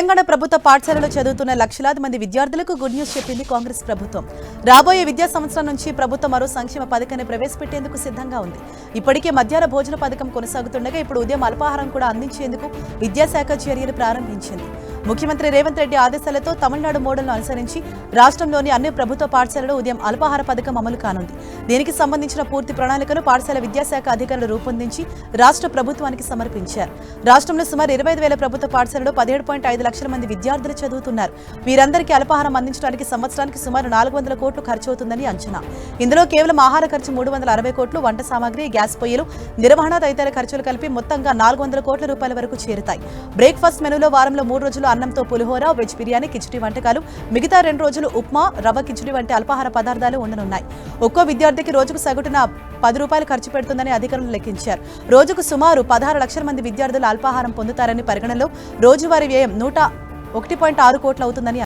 తెలంగాణ ప్రభుత్వ పాఠశాలలో చదువుతున్న లక్షలాది మంది విద్యార్థులకు గుడ్ న్యూస్ చెప్పింది కాంగ్రెస్ ప్రభుత్వం. రాబోయే విద్యా సంవత్సరం నుంచి ప్రభుత్వం మరో సంక్షేమ పథకాన్ని ప్రవేశపెట్టేందుకు సిద్ధంగా ఉంది. ఇప్పటికే మధ్యాహ్న భోజన పథకం కొనసాగుతుండగా ఇప్పుడు ఉదయం అల్పాహారం కూడా అందించేందుకు విద్యాశాఖ చర్యలు ప్రారంభించింది. ముఖ్యమంత్రి రేవంత్ రెడ్డి ఆదేశాలతో తమిళనాడు మోడల్ను అనుసరించి రాష్ట్రంలోని అన్ని ప్రభుత్వ పాఠశాలలో ఉదయం అల్పాహార పథకం అమలు కానుంది. దీనికి సంబంధించిన పూర్తి ప్రణాళికను పాఠశాల విద్యాశాఖ అధికారులు రూపొందించి రాష్ట్ర ప్రభుత్వానికి సమర్పించారు. రాష్ట్రంలో సుమారు 25,000 ప్రభుత్వ పాఠశాలలో 17.5 లక్షల మంది విద్యార్థులు చదువుతున్నారు. వీరందరికీ అల్పాహారం అందించడానికి సంవత్సరానికి సుమారు 400 కోట్లు ఖర్చవుతుందని అంచనా. ఇందులో కేవలం ఆహార ఖర్చు 360 కోట్లు, వంట సామాగ్రి, గ్యాస్ పొయ్యిలు, నిర్వహణ తదితర ఖర్చులు కలిపి మొత్తంగా 400 కోట్ల రూపాయల వరకు చేరుతాయి. బ్రేక్ఫాస్ట్ మెనూలో వారంలో 3 రోజులు అన్నంతో పులిహోర, వెజ్ బిర్యానీ, కిచిడి వంటకాలు, మిగతా 2 రోజులు ఉప్మా, రవ్వ కిచిడి వంటి అల్పాహార పదార్థాలు ఉండనున్నాయి. ఒక్కో విద్యార్థికి రోజుకు సగటున 10 రూపాయలు ఖర్చు పెడుతుందని అధికారులు లెక్కించారు. రోజుకు సుమారు 16 లక్షల మంది విద్యార్థులు అల్పాహారం పొందుతారని పరిగణనలో రోజువారీ వ్యయం 101.6 కోట్లు అవుతుందని